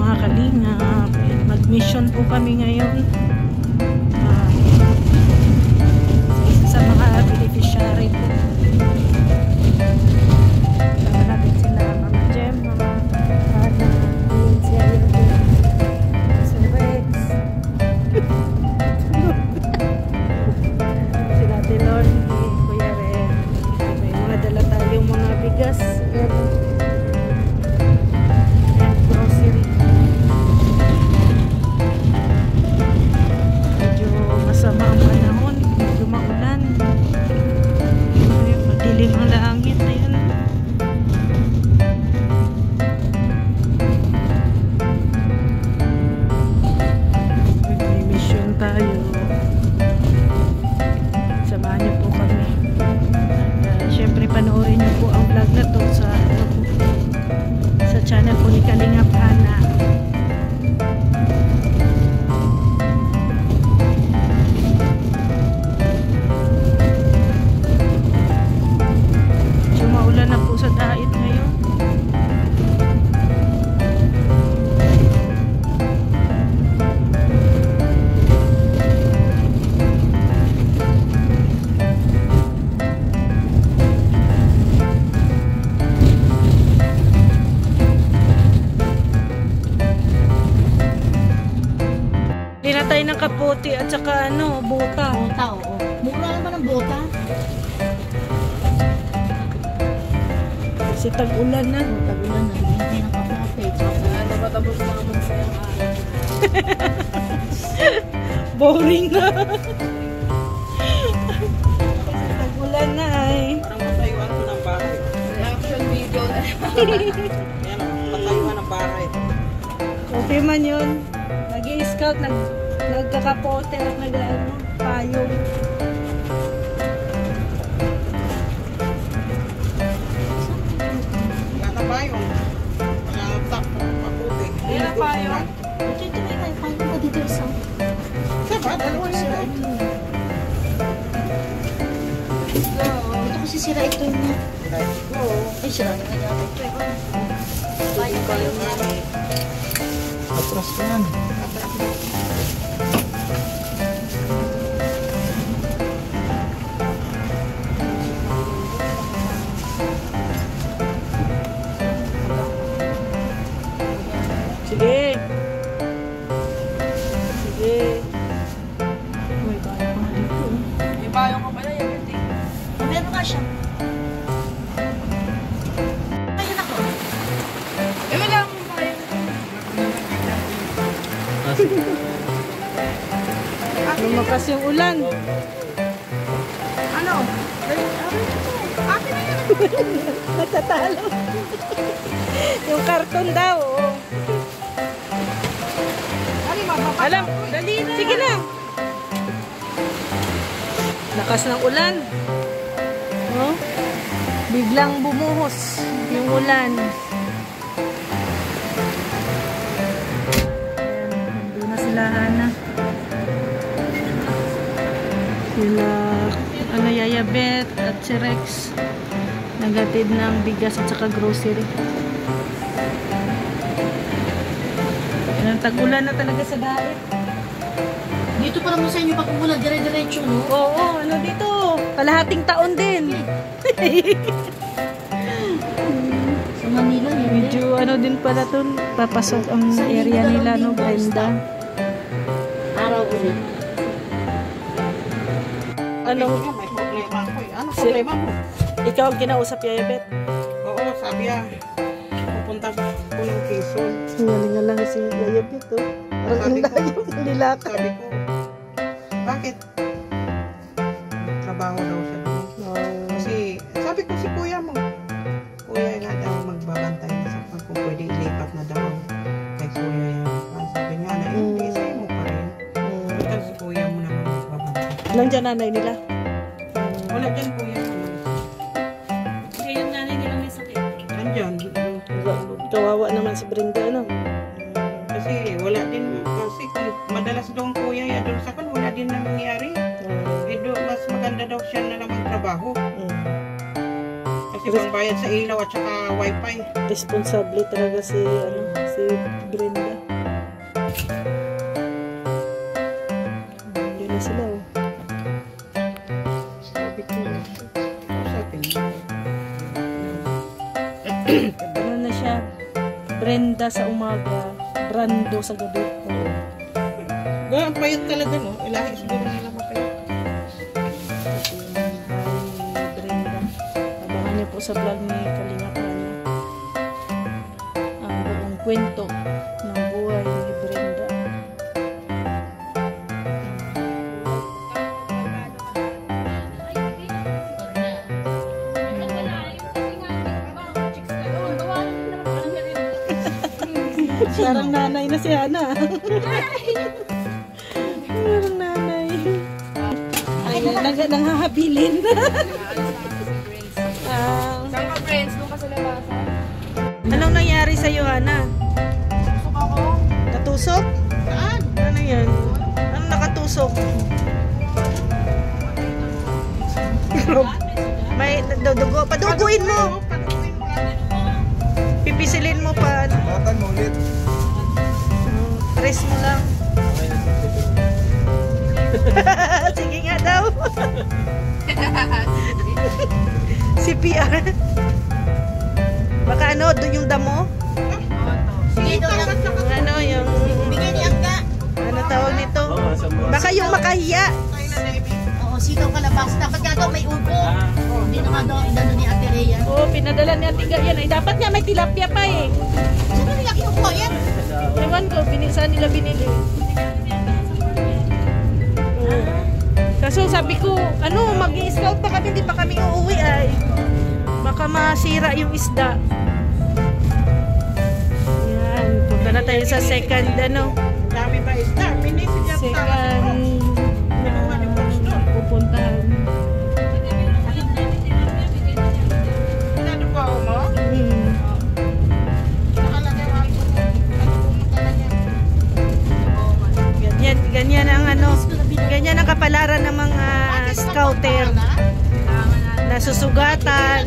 mga kalingap. Mag-mission po kami ngayon. Sa mga beneficiary po. Sama natin sila Mama Jem, Mama Hana, Lindsay, si Rex. Sila Delon, Kuya Ren. May mga dala tayong mga bigas. And grocery. Medyo masama ang panahon. Medyo maulan. Madilim ang langit. Ayan. May mission tayo. Samahan niyo po kami. Siyempre panoorin niyo po ang vlog na to sa channel po ni Kalingap Hana. Maulan na po sa dait ngayon. Linatay ng kapote at saka ano, buta. Bota, oo. Mura naman ang bota. Kasi tag-ulan na. Tag-ulan na. Hindi na kapote. Tapos mga magsayang araw. Boring na. Tag-ulan na ay. Parang matayuan ko ng bahay. Reaction video na. Yan, matayuan ng bahay. Okay man yun. Nag-i-scout, nagkakapote at nag-payong. Wala na payong. Wala na maputi. Wala na payong? Dito may payong ba dito isa? Diba? Dalawa na yun. Ito kasi sira ito niya. Oo. Ay, sira na nga ito. Payong. Atras ko yan. Sige. Sige. May bayo pa dito. May bayong ko pala yan. Meron nga siya. Ayun ako. Wala akong bayong. Lumakas yung ulan. Ano? Akin na yan. Natatalo. Yung karton daw. Oh. Alam, dali na. Sige na. Lakas ng ulan. Oh. Biglang bumuhos yung ulan. Doon na sila, Hana. Sila, Yaya Bet at si Rex. Nagatid ng bigas at saka grocery. Tag-ulan na talaga sa dait. Dito pa naman sa inyo pag umulan, dire-diretso, no? Oo, ano dito? Kalahating taon din. Sa Manila, yun. Medyo ano din pala to, papasok ang area nila, no, Brenda. Araw ulit. Anong, May problema ko eh. Ano Si- problema mo? ikaw ang kinausap, Yaya Bet? Oo, sabi niya. Pupunta ko ng Quezon. Singalingan lang si Yaya Bet, oh. Parang ang Sabi ko- layo ng nilakad. Sabi ko, bakit? Trabaho daw siya doon. Kasi, sabi ko si kuya mo. Kuya nga daw magbabantay na sa pag kung pwede ilipat na daw. Kay kuya yan. Sabi nga na, hindi sa'yo mo pa rin. Ito si kuya mo naman magbabantay. Nandiyan nanay nila. Wala dyan kuya mo. Kaya yung nanay nila may sakit. Nandyan. Kawawa naman si Brenda, ano? Kasi wala din, kasi kung madalas doon kuya yan doon sa kan, wala din nangyayari. Mas maganda daw siya na lang magtrabaho. Kasi pang bayad sa ilaw at saka wifi. Responsable talaga si, ano, si Si Brenda. Yun na sila oh. Sabi ko, sabi niya. Ano na siya? Brenda sa umaga, Brando sa gabi. Ang payot talaga, no? Ilahi siguro nila mapayot. Ay, Brenda. Abangan niyo po sa vlog ni Kalinga Prana. Ang buong kwento ng buhay ni Brenda. Parang nanay na si Ana. Parang nanay. Ay, nanghahabilin. Saan ka, friends? Doon ka sa labasan. Anong nangyari sa iyo, Ana? Tusok ako. Natusok? Saan? Ano yan? Ano nakatusok? May dugo. Paduguin mo. Paduguin mo natin. Pipisilin mo pa. Makan mo ulit. Press mo lang. Sige nga daw. CPR. Baka ano, doon yung damo? Sige, doon lang. Yung ano, yung... Bigay ni Angga. Ano tawag nito? Baka yung makahiya. Tayo na, Debbie. Oo, sitaw kalabas. Dapat nga daw may upo. Hindi naman daw inano ni Ate Rhea. Oo, pinadala ni Ate Ga yan. Ay, dapat nga may tilapia pa eh. Sino nila kinukuha yan? Ewan ko, saan nila binili? Oo. Kaso sabi ko, ano, mag-i-scout pa kami, hindi pa kami uuwi ay. Baka masira yung isda. Yan, punta na tayo sa second, ano, Dami ba isda? Pinisid yan sa second pupuntahan. Ano ba, mo? Hmm. Nakalagay ang Ganyan ang ano, ganyan ang kapalaran ng mga scouter. Nasusugatan.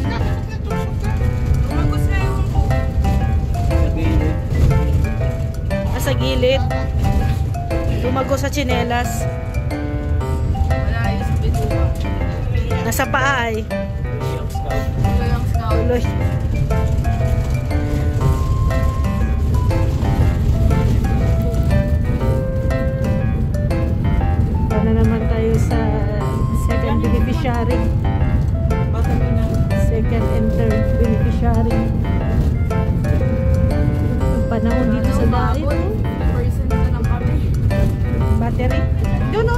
Sa gilid. Lumago sa tsinelas. Nasa paa ay. Tuloy. Para naman tayo sa second beneficiary. Second and third beneficiary. Ang panahon dito sa dait. Battery. Doon o.